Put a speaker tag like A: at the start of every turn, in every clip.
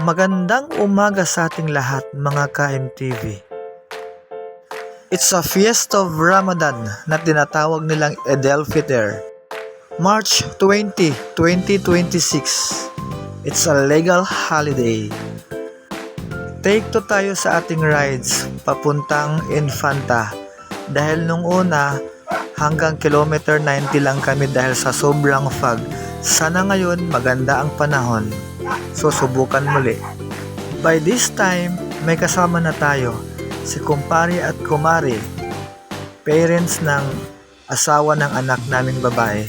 A: Magandang umaga sa ating lahat mga ka-MTV. It's a fiesta of Ramadan na tinatawag nilang Eid al-Fitr. March 20, 2026. It's a legal holiday. Take 2 tayo sa ating rides papuntang Infanta dahil nung una hanggang kilometer 90 lang kami dahil sa sobrang fog. Sana ngayon maganda ang panahon. So subukan muli. By this time, may kasama na tayo, si kumpare at kumare, parents ng asawa ng anak naming babae.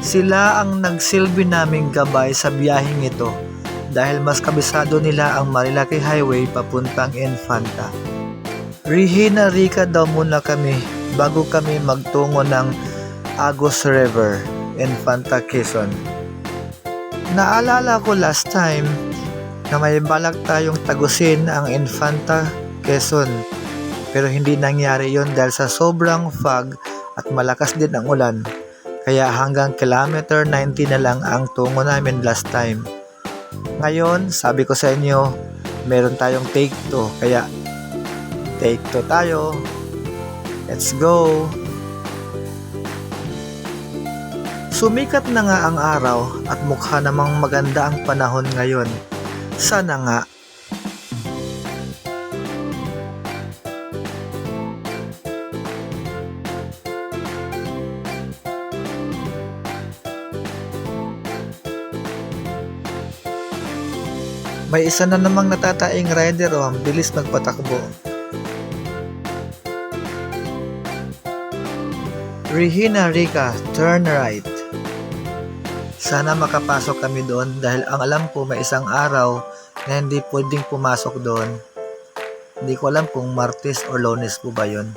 A: Sila ang nagsilbi naming gabay sa biyaheng ito dahil mas kabisado nila ang Marilaki Highway papuntang Infanta. Regina Rica daw muna kami bago kami magtungo ng Agus River, Infanta, Quezon. Naalala ko last time na may balak tayong tagusin ang Infanta, Quezon, pero hindi nangyari yon dahil sa sobrang fog at malakas din ang ulan, kaya hanggang kilometer 90 na lang ang tungo namin last time. Ngayon, sabi ko sa inyo, meron tayong take 2, kaya take 2 tayo. Let's go! Sumikat na nga ang araw at mukha namang maganda ang panahon ngayon. Sana nga. May isa na namang natataing rider ang bilis magpatakbo. Regina Rica, turn right. Sana makapasok kami doon dahil ang alam ko may isang araw na hindi pwedeng pumasok doon. Hindi ko alam kung Martes o Lunes po ba yun.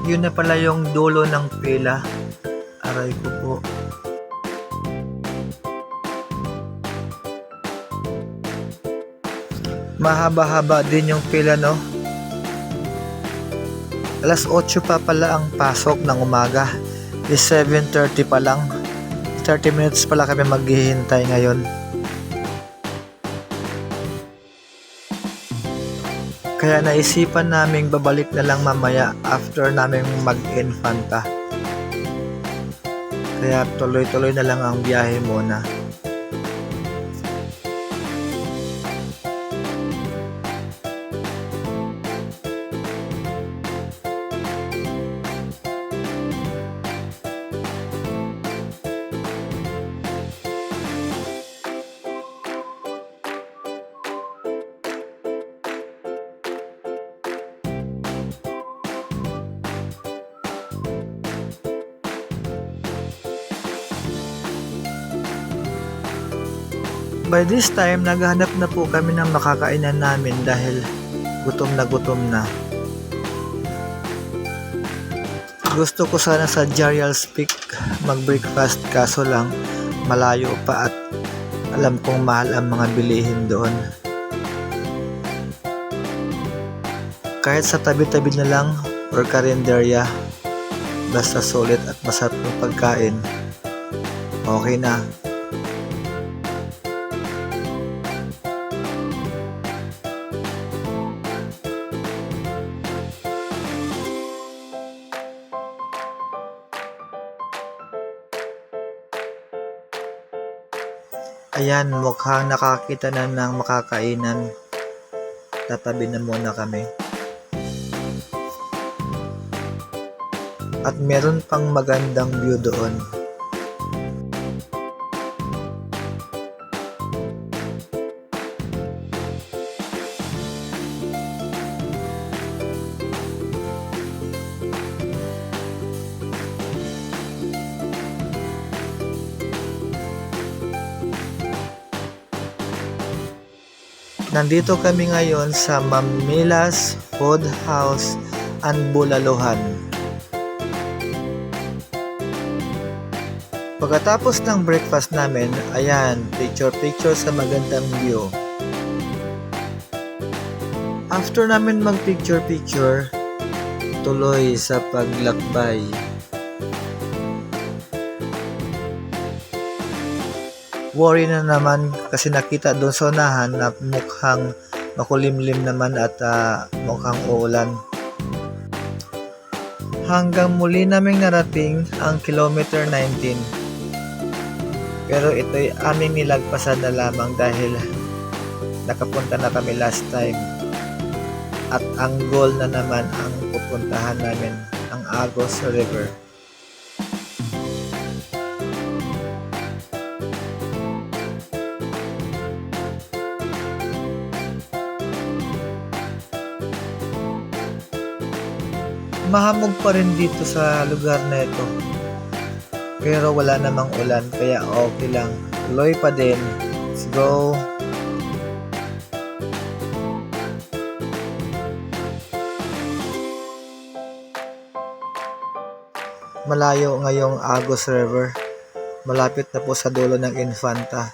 A: Yun na pala yung dulo ng pila. Aray ko po. Mahaba-haba din yung pila, no? Alas 8 pa pala ang pasok ng umaga. 7:30 pa lang. 30 minutes pala kami maghihintay ngayon. Kaya naisipan naming babalik na lang mamaya after naming mag-Infanta. Kaya tuloy-tuloy na lang ang biyahe muna. By this time, naghahanap na po kami ng makakainan namin dahil gutom na. Gusto ko sana sa Jarial's Peak mag-breakfast kaso lang malayo pa at alam kong mahal ang mga bilihin doon. Kahit sa tabi-tabi na lang or karinderya, basta sulit at masarap ng pagkain, okay na. Ayan, mukhang nakakita na ng makakainan. Tatabi na muna kami. At meron pang magandang view doon. Nandito kami ngayon sa Mamilas Food House and Bulaluhan. Pagkatapos ng breakfast namin, ayan, picture sa magandang view. After namin mag-picture, tuloy sa paglakbay. Worry na naman kasi nakita doon sa unahan na mukhang makulimlim naman at mukhang uulan. Hanggang muli naming narating ang kilometer 19. Pero ito'y aming nilagpasan na lamang dahil nakapunta na kami last time. At ang goal na naman ang pupuntahan namin, ang Agos River. Mahamog pa rin dito sa lugar na ito. Pero wala namang ulan kaya okay lang. Tuloy pa din. Let's go! Malayo ngayong Agos River. Malapit na po sa dulo ng Infanta.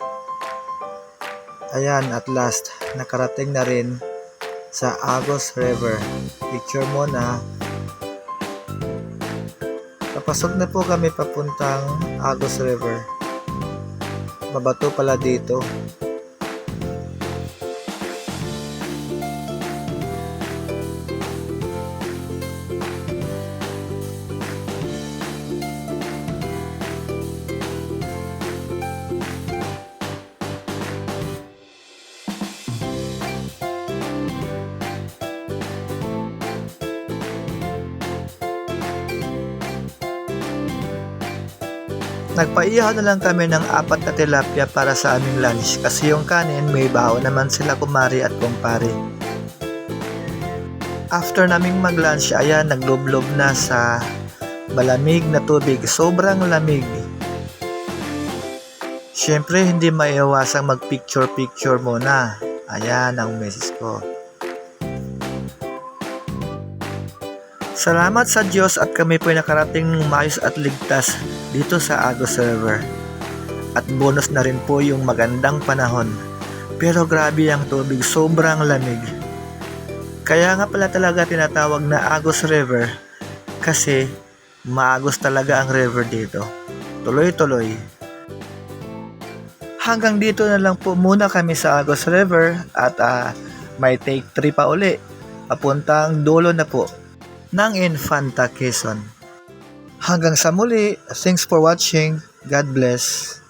A: Ayan, at last, nakarating na rin sa Agos River. Picture mo na. Papasok na po kami papuntang Agos River. Mabato pala dito. Nagpaihaw na lang kami ng 4 na tilapia para sa aming lunch kasi yung kanin may baon naman sila kumari at kumpare. After naming mag-lunch, ayan, naglublob na sa malamig na tubig. Sobrang lamig. Siyempre, hindi maiwasang mag-picture-picture muna. Ayan ang message ko. Salamat sa Diyos at kami po'y nakarating ng maayos at ligtas dito sa Agos River. At bonus na rin po yung magandang panahon. Pero grabe ang tubig, sobrang lamig. Kaya nga pala talaga tinatawag na Agos River kasi maagos talaga ang river dito. Tuloy-tuloy. Hanggang dito na lang po muna kami sa Agos River at may take 3 pa uli. Papuntang dulo na po ng Infanta, Quezon. Hanggang sa muli, thanks for watching. God bless.